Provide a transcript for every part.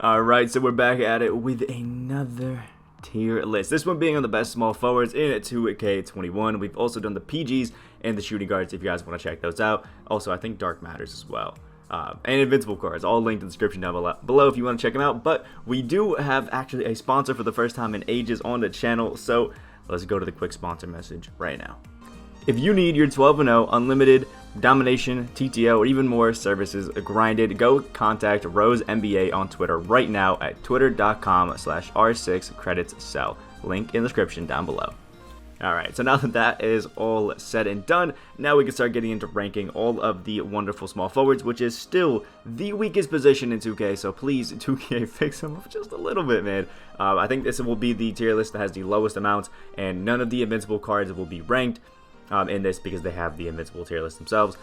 Alright, so we're back at it with another tier list. This one being on the best small forwards in 2K21. We've also done the PGs and the shooting guards if you guys want to check those out. Also, I think Dark Matters as well. And Invincible cards, all linked in the description down below if you want to check them out. But we do have actually a sponsor for the first time in ages on the channel, so let's go to the quick sponsor message right now. If you need your 12-0 unlimited domination, TTO, or even more services grinded, go contact Rose NBA on Twitter right now at twitter.com/r6creditssell. Link in the description down below. Alright, so now that that is all said and done, now we can start getting into ranking all of the wonderful small forwards, which is still the weakest position in 2K, so please, 2K, fix them up just a little bit, man. I think this will be the tier list that has the lowest amounts, and none of the invincible cards will be ranked in this because they have the invincible tier list themselves,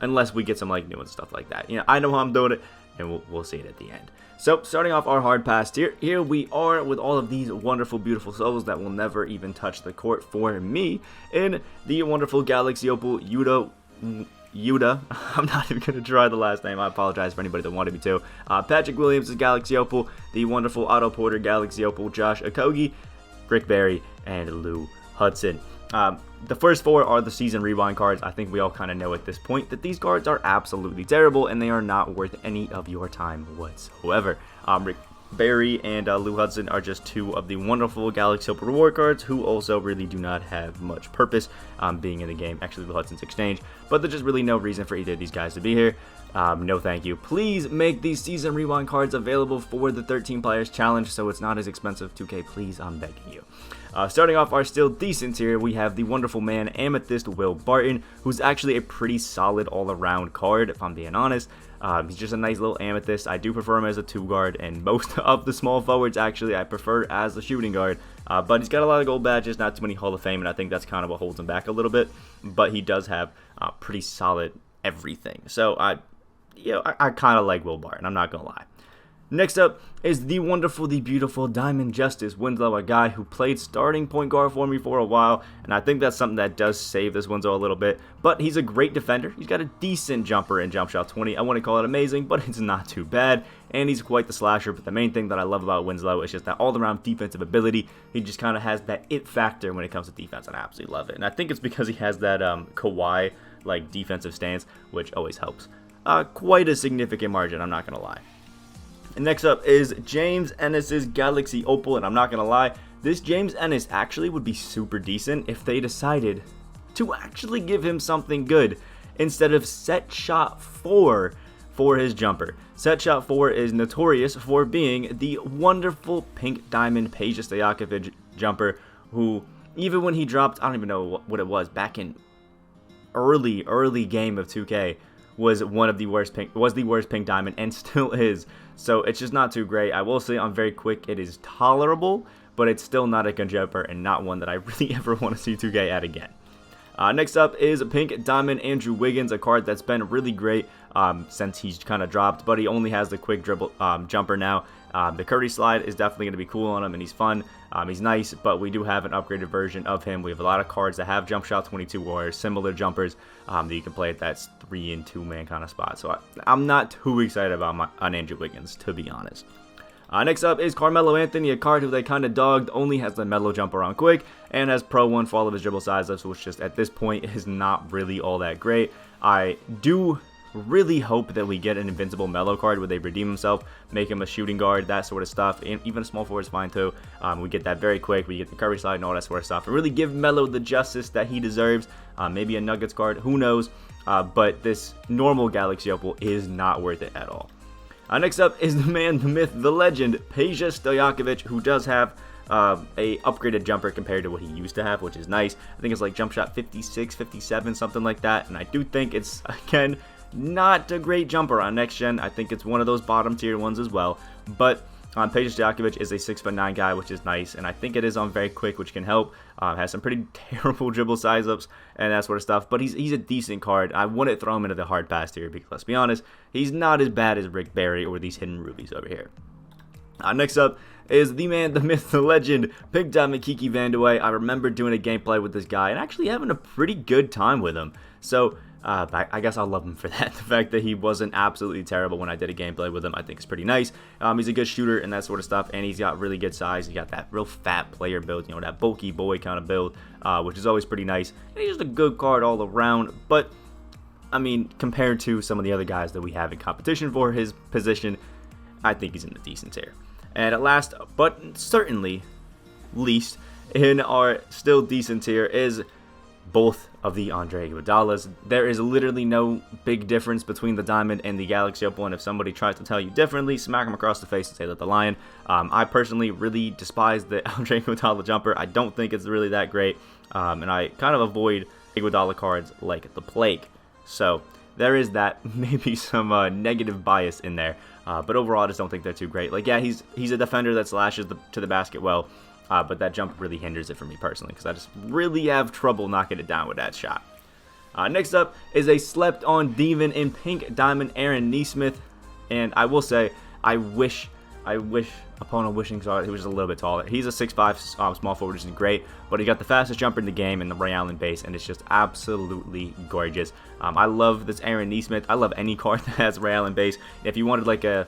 unless we get some like new and stuff like that. You know, I know how I'm doing it, and we'll see it at the end. So, starting off our hard pass tier, here we are with all of these wonderful, beautiful souls that will never even touch the court for me in the wonderful Galaxy Opal Yuda. I'm not even going to try the last name. I apologize for anybody that wanted me to. Patrick Williams is Galaxy Opal, the wonderful Otto Porter Galaxy Opal, Josh Okogie, Rick Barry, and Lou Hudson. The first four are the season rewind cards. I think we all kind of know at this point that these cards are absolutely terrible and they are not worth any of your time whatsoever. Rick Barry and Lou Hudson are just two of the wonderful Galaxy Opal reward cards who also really do not have much purpose being in the game. Actually, Lou Hudson's exchange, but there's just really no reason for either of these guys to be here. No thank you. Please make these season rewind cards available for the 13 players challenge so it's not as expensive. 2K, please, I'm begging you. Starting off our still decent tier, we have the wonderful man Amethyst Will Barton, who's actually a pretty solid all-around card, if I'm being honest. He's just a nice little Amethyst. I do prefer him as a 2-guard, and most of the small forwards, actually, I prefer as a shooting guard. But he's got a lot of gold badges, not too many Hall of Fame, and I think that's kind of what holds him back a little bit. But he does have pretty solid everything. So, I kind of like Will Barton, I'm not going to lie. Next up is the wonderful, the beautiful Diamond Justice Winslow, a guy who played starting point guard for me for a while, and I think that's something that does save this Winslow a little bit, but he's a great defender. He's got a decent jumper in jump shot 20. I wouldn't call it amazing, but it's not too bad, and he's quite the slasher, but the main thing that I love about Winslow is just that all-around defensive ability. He just kind of has that it factor when it comes to defense, and I absolutely love it, and I think it's because he has that Kawhi, like, defensive stance, which always helps. Quite a significant margin, I'm not going to lie. And next up is James Ennis's Galaxy Opal, and I'm not going to lie, this James Ennis actually would be super decent if they decided to actually give him something good instead of set shot 4 for his jumper. Set shot 4 is notorious for being the wonderful pink diamond Peja Stojakovic jumper, who even when he dropped, I don't even know what it was, back in early game of 2K, was the worst pink diamond and still is. So it's just not too great. I will say on very quick it is tolerable, but it's still not a good jumper and not one that I really ever want to see 2K add again. Next up is Pink Diamond Andrew Wiggins, a card that's been really great since he's kind of dropped, but he only has the quick dribble jumper now. The Curry slide is definitely going to be cool on him, and he's fun. He's nice, but we do have an upgraded version of him. We have a lot of cards that have jump shot 22 or similar jumpers that you can play at that 3 and 2 man kind of spot. So I'm not too excited about on Andrew Wiggins, to be honest. Next up is Carmelo Anthony, a card who they kind of dogged, only has the mellow jumper on quick, and has Pro 1 for all of his dribble size ups, which just at this point is not really all that great. I do really hope that we get an invincible mellow card where they redeem himself, make him a shooting guard, that sort of stuff, and even a small forward is fine too. We get that very quick, we get the Curry slide and all that sort of stuff, and really give Melo the justice that he deserves. Maybe a Nuggets card, who knows, but this normal Galaxy Opal is not worth it at all. Next up is the man, the myth, the legend, Peja Stojakovic, who does have a upgraded jumper compared to what he used to have, which is nice. I think it's like jump shot 56, 57, something like that, and I do think it's, again, not a great jumper on next gen. I think it's one of those bottom tier ones as well, but Peja Stojakovic is a 6'9" guy, which is nice, and I think it is on very quick, which can help. Has some pretty terrible dribble size ups and that sort of stuff, but he's a decent card. I wouldn't throw him into the hard pass tier because, let's be honest, he's not as bad as Rick Barry or these hidden rubies over here. Next up is the man, the myth, the legend, Pink Diamond Kiki Vandeweghe. I remember doing a gameplay with this guy and actually having a pretty good time with him. So But I guess I'll love him for that. The fact that he wasn't absolutely terrible when I did a gameplay with him, I think is pretty nice. He's a good shooter and that sort of stuff, and he's got really good size. He got that real fat player build, you know, that bulky boy kind of build, which is always pretty nice. And he's just a good card all around, but I mean, compared to some of the other guys that we have in competition for his position, I think he's in the decent tier. And at last, but certainly least, in our still decent tier is both of the Andre Iguodala's. There is literally no big difference between the Diamond and the Galaxy Opal, and if somebody tries to tell you differently, smack them across the face and say that the Lion. I personally really despise the Andre Iguodala jumper. I don't think it's really that great, and I kind of avoid Iguodala cards like the plague. So there is that, maybe some negative bias in there, but overall I just don't think they're too great. Like, yeah, he's a defender that slashes to the basket well, but that jump really hinders it for me personally, because I just really have trouble knocking it down with that shot. Next up is a slept-on demon in pink diamond, Aaron Nesmith, and I will say, I wish upon a wishing star he was just a little bit taller. He's a 6'5", small forward, which is great, but he got the fastest jumper in the game in the Ray Allen base, and it's just absolutely gorgeous. I love this Aaron Nesmith. I love any card that has Ray Allen base. If you wanted like a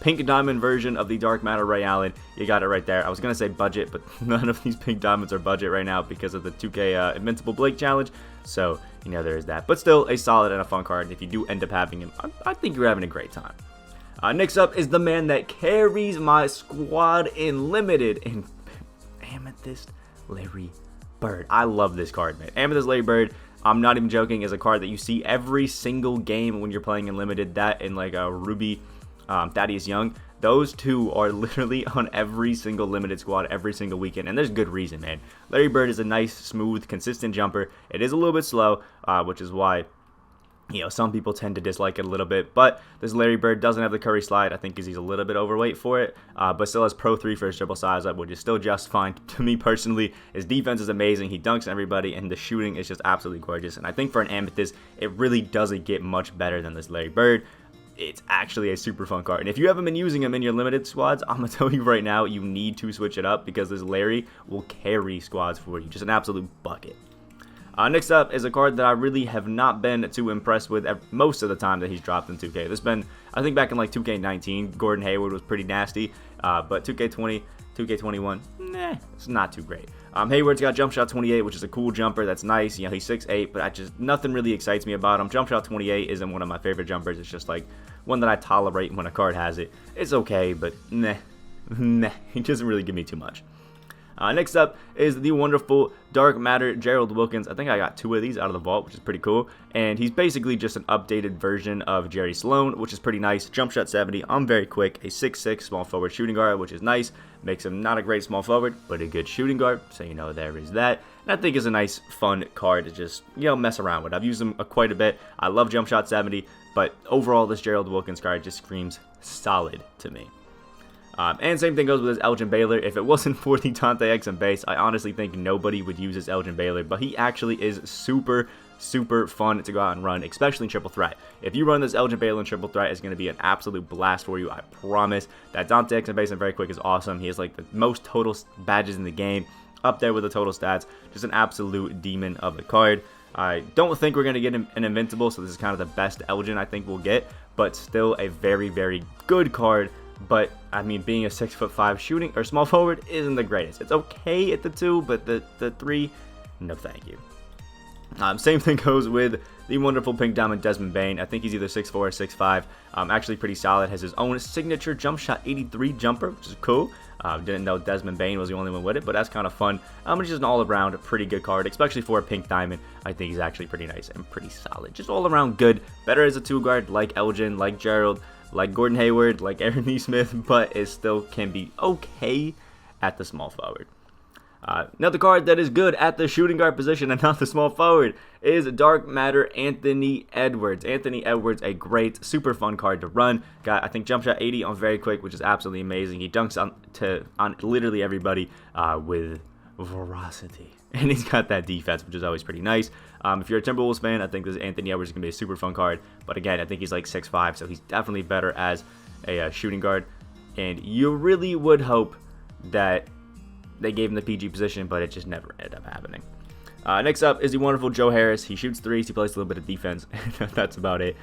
pink diamond version of the Dark Matter Ray Allen, you got it right there. I was going to say budget, but none of these pink diamonds are budget right now because of the 2K Invincible Blake challenge. So, you know, there is that. But still, a solid and a fun card. And if you do end up having him, I think you're having a great time. Next up is the man that carries my squad in Limited, in Amethyst Larry Bird. I love this card, man. Amethyst Larry Bird, I'm not even joking, is a card that you see every single game when you're playing in Limited. That and like a Ruby Thaddeus Young, those two are literally on every single Limited squad every single weekend, and there's good reason, man. Larry Bird is a nice, smooth, consistent jumper. It is a little bit slow, which is why, you know, some people tend to dislike it a little bit, but this Larry Bird doesn't have the Curry slide. I think he's a little bit overweight for it, but still has Pro 3 for his triple size up, which is still just fine to me personally. His defense is amazing. He dunks everybody, and the shooting is just absolutely gorgeous. And I think for an Amethyst, it really doesn't get much better than this Larry Bird. It's actually a super fun card. And if you haven't been using him in your Limited squads, I'm going to tell you right now, you need to switch it up because this Larry will carry squads for you. Just an absolute bucket. Next up is a card that I really have not been too impressed with most of the time that he's dropped in 2K. This has been, I think back in like 2K19, Gordon Hayward was pretty nasty, but 2K20, 2K21, nah, it's not too great. Hayward's got Jump Shot 28, which is a cool jumper. That's nice. You know, he's 6'8", but nothing really excites me about him. Jump Shot 28 isn't one of my favorite jumpers. It's just like one that I tolerate when a card has it. It's okay, but nah, he doesn't really give me too much. Next up is the wonderful Dark Matter Gerald Wilkins. I think I got 2 of these out of the vault, which is pretty cool. And he's basically just an updated version of Jerry Sloan, which is pretty nice. Jump shot 70. I'm very quick. A 6'6" small forward shooting guard, which is nice. Makes him not a great small forward, but a good shooting guard. So, you know, there is that. And I think is a nice, fun card to just, you know, mess around with. I've used him quite a bit. I love Jump Shot 70, but overall, this Gerald Wilkins card just screams solid to me. And same thing goes with his Elgin Baylor. If it wasn't for the Dante X and base, I honestly think nobody would use his Elgin Baylor, but he actually is super fun to go out and run, especially in triple threat. If you run this Elgin Baylor in triple threat, it's going to be an absolute blast for you, I promise. That Dante X and base and very quick is awesome. He has like the most total badges in the game, up there with the total stats. Just an absolute demon of a card. I don't think we're going to get an Invincible, so this is kind of the best Elgin I think we'll get, but still a very good card. But, I mean, being a 6'5" shooting or small forward isn't the greatest. It's okay at the 2, but the 3, no thank you. Same thing goes with the wonderful pink diamond Desmond Bane. I think he's either 6'4" or 6'5". Actually pretty solid. Has his own signature jump shot 83 jumper, which is cool. Didn't know Desmond Bane was the only one with it, but that's kind of fun. It's just an all-around pretty good card, especially for a pink diamond. I think he's actually pretty nice and pretty solid. Just all-around good. Better as a 2-guard, like Elgin, like Gerald, like Gordon Hayward, like Aaron Nesmith, but it still can be okay at the small forward. Another card that is good at the shooting guard position and not the small forward is Dark Matter Anthony Edwards. Anthony Edwards, a great, super fun card to run. Got, I think, jump shot 80 on very quick, which is absolutely amazing. He dunks on literally everybody with veracity. And he's got that defense, which is always pretty nice. If you're a Timberwolves fan, I think this Anthony Edwards is going to be a super fun card. But again, I think he's like 6'5", so he's definitely better as a shooting guard. And you really would hope that they gave him the PG position, but it just never ended up happening. Next up is the wonderful Joe Harris. He shoots threes. He plays a little bit of defense. That's about it.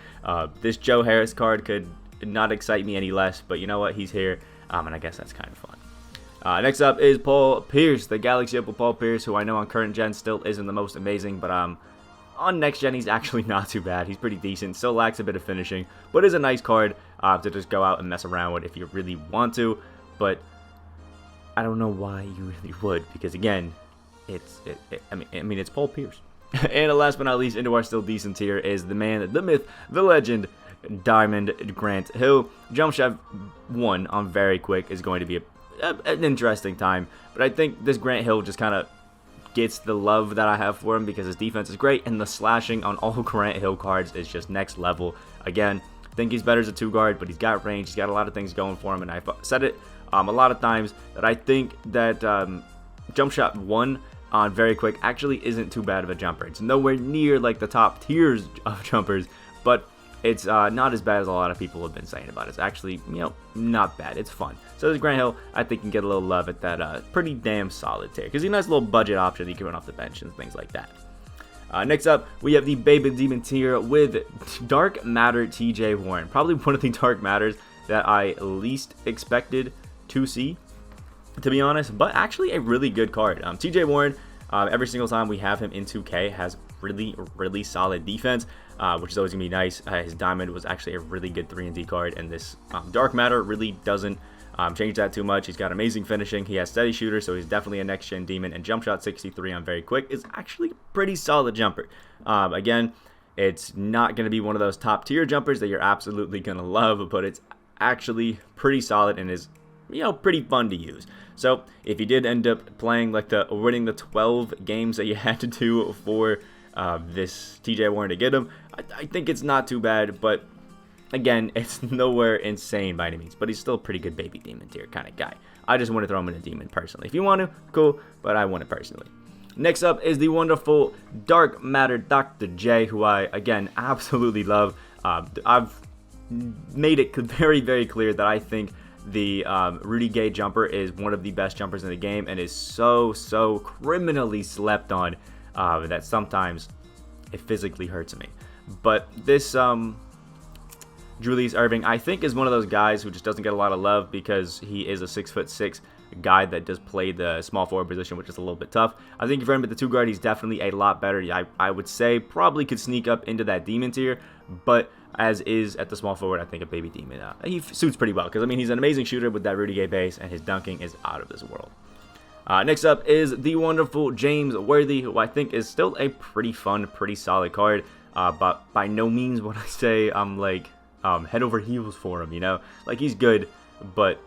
This Joe Harris card could not excite me any less, but you know what? He's here, and I guess that's kind of fun. Next up is Paul Pierce, the Galaxy Opal Paul Pierce, who I know on current gen still isn't the most amazing, but on next gen he's actually not too bad. He's pretty decent, still lacks a bit of finishing, but is a nice card to just go out and mess around with if you really want to. But I don't know why you really would, because again, I mean it's Paul Pierce. And last but not least, into our still decent tier is the man, the myth, the legend, Diamond Grant Hill. Jump shot 1 on very quick is going to be an interesting time, but I think this Grant Hill just kind of gets the love that I have for him because his defense is great, and the slashing on all Grant Hill cards is just next level. Again, I think he's better as a 2-guard, but he's got range, he's got a lot of things going for him, and I've said it a lot of times that I think that jump shot 1 on very quick actually isn't too bad of a jumper. It's nowhere near like the top tiers of jumpers, but it's not as bad as a lot of people have been saying about it. It's actually, not bad. It's fun. So this Grant Hill, I think, can get a little love at that pretty damn solid tier, because he's a nice little budget option that you can run off the bench and things like that. Next up, we have the Baby Demon tier with Dark Matter TJ Warren. Probably one of the Dark Matters that I least expected to see, to be honest, but actually a really good card. TJ Warren, every single time we have him in 2K, has really solid defense, which is always going to be nice. His Diamond was actually a really good 3-and-D card, and this Dark Matter really doesn't change that too much. He's got amazing finishing. He has steady shooter, so he's definitely a next-gen demon, and jump shot 63 on very quick is actually a pretty solid jumper. Again, it's not going to be one of those top-tier jumpers that you're absolutely going to love, but it's actually pretty solid and is pretty fun to use. So if you did end up playing like winning the 12 games that you had to do for this TJ Warren to get him, I think it's not too bad, but again, it's nowhere insane by any means, but he's still a pretty good baby demon tier kind of guy. I just want to throw him in a demon personally. If you want to, cool, but I want it personally. Next up is the wonderful Dark Matter Dr. J, who I, again, absolutely love. I've made it very clear that I think the Rudy Gay jumper is one of the best jumpers in the game, and is so criminally slept on that sometimes it physically hurts me. But this Julius Irving, I think, is one of those guys who just doesn't get a lot of love because he is a 6'6" guy that does play the small forward position, which is a little bit tough. I think if you're in with the 2-guard, he's definitely a lot better. I would say probably could sneak up into that demon tier, but as is at the small forward, I think a baby demon, he suits pretty well, because I mean, he's an amazing shooter with that Rudy Gay base, and his dunking is out of this world. Next up is the wonderful James Worthy, who I think is still a pretty fun, pretty solid card, but by no means would I say I'm like head over heels for him, like he's good, but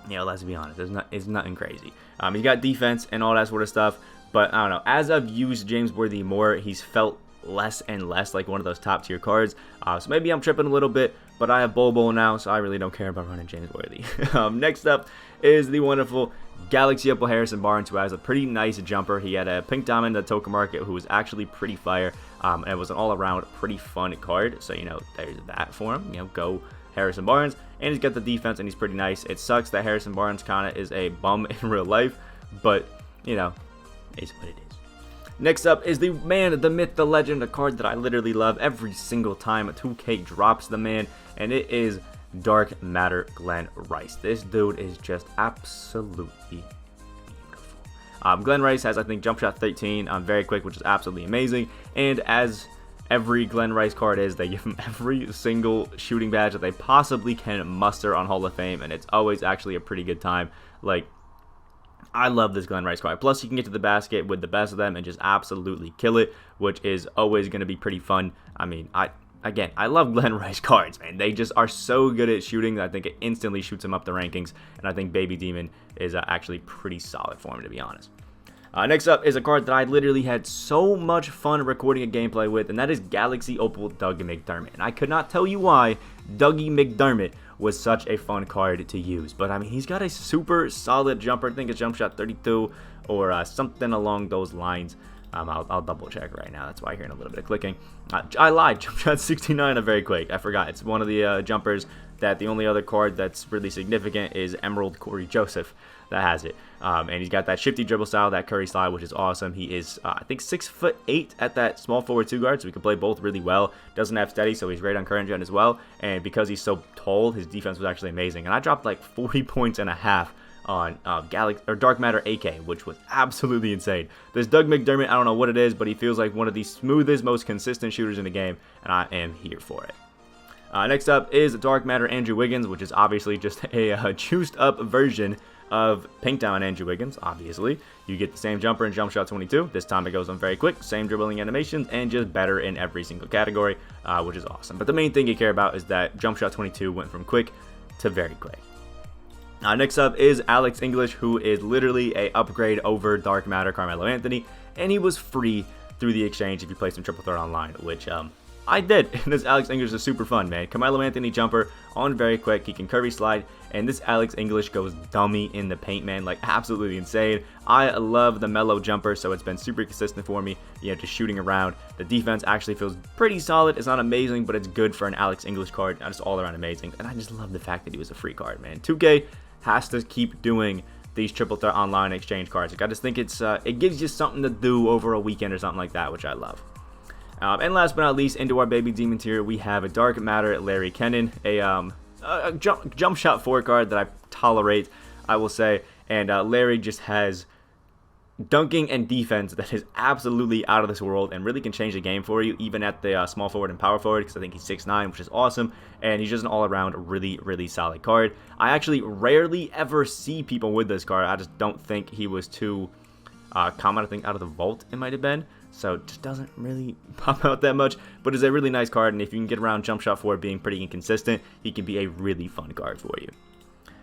let's be honest, it's nothing crazy. He's got defense and all that sort of stuff, but I don't know, as I've used James Worthy more, he's felt less and less like one of those top tier cards, so maybe I'm tripping a little bit, but I have Bobo now, so I really don't care about running James Worthy. Next up is the wonderful Galaxy Opal Harrison Barnes, who has a pretty nice jumper. He had a pink diamond at the token market, who was actually pretty fire, and it was an all-around pretty fun card, so there's that for him. Go Harrison Barnes, and he's got the defense, and he's pretty nice. It sucks that Harrison Barnes kind of is a bum in real life, but it's what it is. Next up is the man, the myth, the legend, a card that I literally love every single time 2K drops the man, and it is Dark Matter Glenn Rice. This dude is just absolutely beautiful. Glenn Rice has, I think, jump shot 13 very quick, which is absolutely amazing, and as every Glenn Rice card is, they give him every single shooting badge that they possibly can muster on Hall of Fame, and it's always actually a pretty good time. Like, I love this Glenn Rice card. Plus, you can get to the basket with the best of them and just absolutely kill it, which is always going to be pretty fun. I mean, I love Glenn Rice cards, man. They just are so good at shooting that I think it instantly shoots him up the rankings, and I think Baby Demon is actually pretty solid for him, to be honest. Next up is a card that I literally had so much fun recording a gameplay with, and that is Galaxy Opal Doug Mcdermott. And I could not tell you why Dougie Mcdermott was such a fun card to use. But I mean, he's got a super solid jumper. I think it's jump shot 32 or something along those lines. I'll double check right now. That's why you're hearing a little bit of clicking. I lied. Jump shot 69 of very quick. I forgot. It's one of the jumpers that the only other card that's really significant is Emerald Corey Joseph that has it. And he's got that shifty dribble style, that Curry slide, which is awesome. He is, I think, 6'8" at that small forward 2 guard, so he can play both really well. Doesn't have steady, so he's great on current gen as well. And because he's so tall, his defense was actually amazing. And I dropped like 40 points and a half on Dark Matter AK, which was absolutely insane. This Doug McDermott, I don't know what it is, but he feels like one of the smoothest, most consistent shooters in the game, and I am here for it. Next up is Dark Matter Andrew Wiggins, which is obviously just a juiced up version of Pink Diamond Andrew Wiggins. Obviously, you get the same jumper in Jump Shot 22. This time it goes on very quick, same dribbling animations, and just better in every single category, which is awesome. But the main thing you care about is that Jump Shot 22 went from quick to very quick. Next up is Alex English, who is literally a upgrade over Dark Matter Carmelo Anthony, and he was free through the exchange if you play some Triple Threat online, which I did. And this Alex English is super fun, man. Carmelo Anthony jumper on very quick. He can curvy slide, and this Alex English goes dummy in the paint, man. Like, absolutely insane. I love the mellow jumper, so it's been super consistent for me, just shooting around. The defense actually feels pretty solid. It's not amazing, but it's good for an Alex English card. Just all around amazing. And I just love the fact that he was a free card, man. 2K has to keep doing these Triple Threat online exchange cards. Like, I just think it gives you something to do over a weekend or something like that, which I love. And last but not least, into our baby demon tier, we have a Dark Matter Larry Kennen, a jump shot 4 card that I tolerate, I will say. And Larry just has dunking and defense that is absolutely out of this world and really can change the game for you, even at the small forward and power forward, because I think he's 6'9", which is awesome, and he's just an all-around really, really solid card. I actually rarely ever see people with this card. I just don't think he was too common. I think out of the vault it might have been, so it just doesn't really pop out that much, but it's a really nice card, and if you can get around jump shot 4 being pretty inconsistent, he can be a really fun card for you.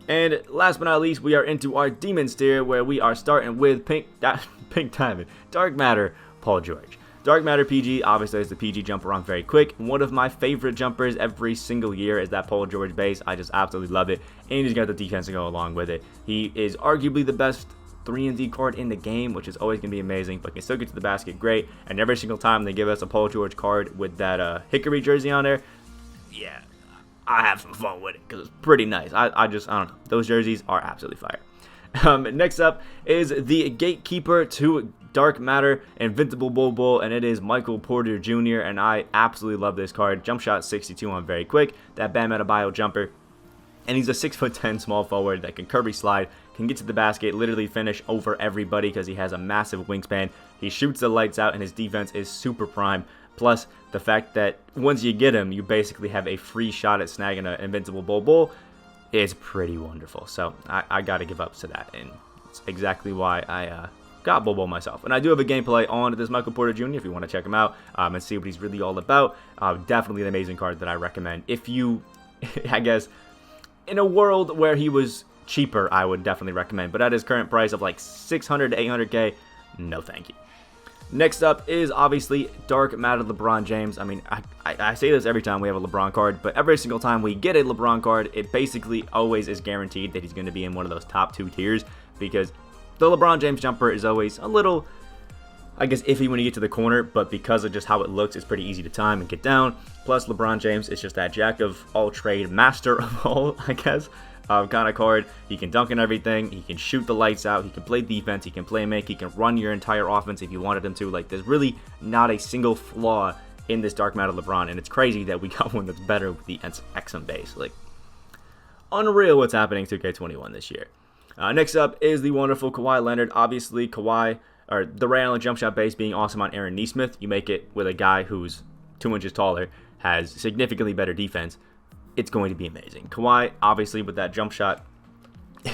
And last but not least, we are into our Demons tier, where we are starting with Pink Diamond, Dark Matter, Paul George. Dark Matter PG, obviously, is the PG jumper on very quick. One of my favorite jumpers every single year is that Paul George base. I just absolutely love it, and he's got the defense to go along with it. He is arguably the best 3-and-D card in the game, which is always going to be amazing, but can still get to the basket great. And every single time they give us a Paul George card with that Hickory jersey on there, yeah, I have some fun with it because it's pretty nice. I don't know. Those jerseys are absolutely fire. Next up is the Gatekeeper to Dark Matter Invincible Bull, and it is Michael Porter Jr., and I absolutely love this card. Jump shot 62 on very quick. That Bam Adebayo jumper. And he's a 6'10" small forward that can curvy slide, can get to the basket, literally finish over everybody because he has a massive wingspan. He shoots the lights out, and his defense is super prime. Plus, the fact that once you get him, you basically have a free shot at snagging an Invincible Bull is pretty wonderful. So I got to give up to that, and it's exactly why I got Bull myself. And I do have a gameplay on this Michael Porter Jr. if you want to check him out and see what he's really all about. Definitely an amazing card that I recommend. If you, I guess, in a world where he was cheaper, I would definitely recommend. But at his current price of like 600 to 800K, no thank you. Next up is obviously Dark Matter LeBron James. I mean, I say this every time we have a LeBron card, but every single time we get a LeBron card, it basically always is guaranteed that he's going to be in one of those top 2 tiers, because the LeBron James jumper is always a little, I guess, iffy when you get to the corner, but because of just how it looks, it's pretty easy to time and get down. Plus, LeBron James is just that jack of all trade, master of all, I guess, kind of card. He can dunk and everything. He can shoot the lights out. He can play defense. He can play make. He can run your entire offense if you wanted him to. Like, there's really not a single flaw in this Dark Matter LeBron, and it's crazy that we got one that's better with the XM base. Like, unreal what's happening to 2K21 this year. Next up is the wonderful Kawhi Leonard. Obviously, the Ray Allen jump shot base being awesome on Aaron Nesmith. You make it with a guy who's 2 inches taller, has significantly better defense. It's going to be amazing. Kawhi, obviously, with that jump shot,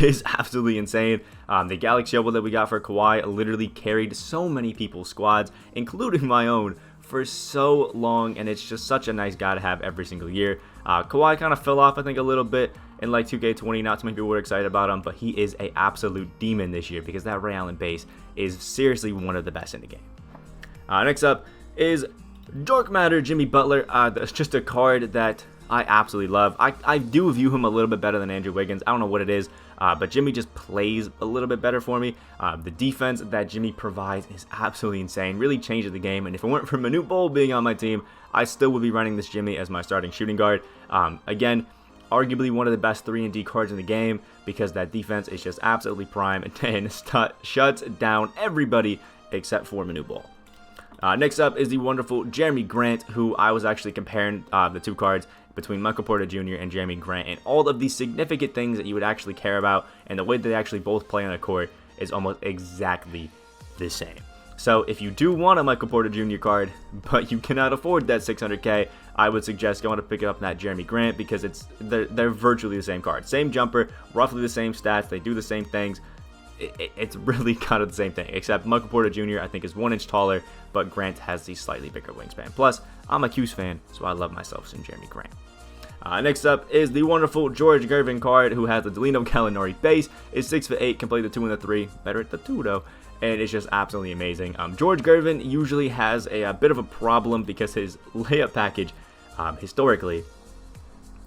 is absolutely insane. The Galaxy Opal that we got for Kawhi literally carried so many people's squads, including my own, for so long, and it's just such a nice guy to have every single year. Kawhi kind of fell off, I think, a little bit in like 2K20. Not too many people were excited about him, but he is an absolute demon this year because that Ray Allen base is seriously one of the best in the game. Next up is Dark Matter Jimmy Butler. That's just a card that I absolutely love. I do view him a little bit better than Andrew Wiggins. I don't know what it is, but Jimmy just plays a little bit better for me. The defense that Jimmy provides is absolutely insane. Really changes the game. And if it weren't for Manute Bol being on my team, I still would be running this Jimmy as my starting shooting guard. Again, arguably one of the best 3-and-D cards in the game because that defense is just absolutely prime and shuts down everybody except for Manute Bol. Next up is the wonderful Jerami Grant, who I was actually comparing the two cards between Michael Porter Jr. and Jerami Grant, and all of the significant things that you would actually care about and the way that they actually both play on a court is almost exactly the same. So if you do want a Michael Porter Jr. card, but you cannot afford that 600K, I would suggest going to pick up that Jerami Grant because they're virtually the same card. Same jumper, roughly the same stats, they do the same things. It's really kind of the same thing, except Michael Porter Jr. I think is 1 inch taller, but Grant has the slightly bigger wingspan. Plus, I'm a Q's fan, so I love myself some Jerami Grant. Next up is the wonderful George Gervin card, who has the Delino Gallinari base, is 6'8", can play the 2 and the 3, better at the 2 though, and it's just absolutely amazing. George Gervin usually has a bit of a problem because his layup package, historically,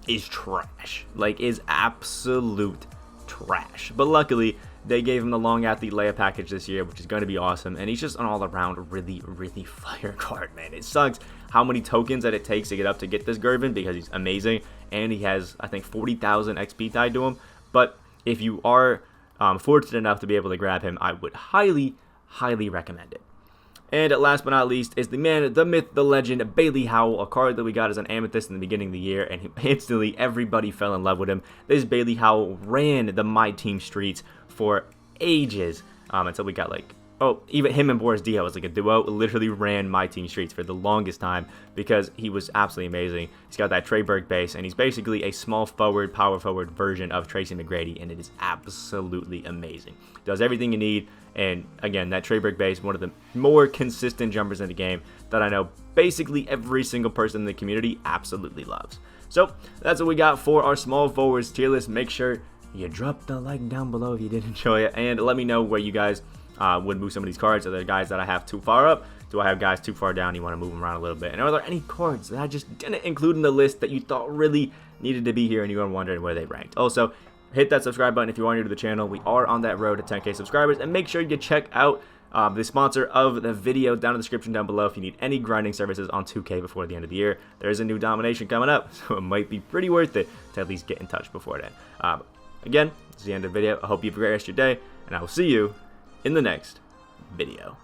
is trash. Like, is absolute trash. But luckily, they gave him the long athlete layup package this year, which is going to be awesome. And he's just an all-around really, really fire card, man. It sucks how many tokens that it takes to get up to get this Gervin because he's amazing. And he has, I think, 40,000 XP tied to him. But if you are fortunate enough to be able to grab him, I would highly, highly recommend it. And last but not least is the man, the myth, the legend, Bailey Howell, a card that we got as an Amethyst in the beginning of the year, and instantly everybody fell in love with him. This Bailey Howell ran the Myteam streets for ages until we got even him and Boris Dio was like a duo, literally ran Myteam streets for the longest time because he was absolutely amazing. He's got that Trey Burke base, and he's basically a small forward, power forward version of Tracy McGrady, and it is absolutely amazing. Does everything you need. And again, that Trey Burke base, one of the more consistent jumpers in the game that I know basically every single person in the community absolutely loves. So that's what we got for our small forwards tier list. Make sure you drop the like down below if you did enjoy it, and let me know where you guys would move some of these cards. Are there guys that I have too far up? Do I have guys too far down? You want to move them around a little bit? And are there any cards that I just didn't include in the list that you thought really needed to be here and you were wondering where they ranked? Also, hit that subscribe button if you are new to the channel. We are on that road to 10K subscribers. And make sure you check out the sponsor of the video down in the description down below if you need any grinding services on 2K before the end of the year. There is a new domination coming up, so it might be pretty worth it to at least get in touch before then. Again, this is the end of the video. I hope you have a great rest of your day, and I will see you in the next video.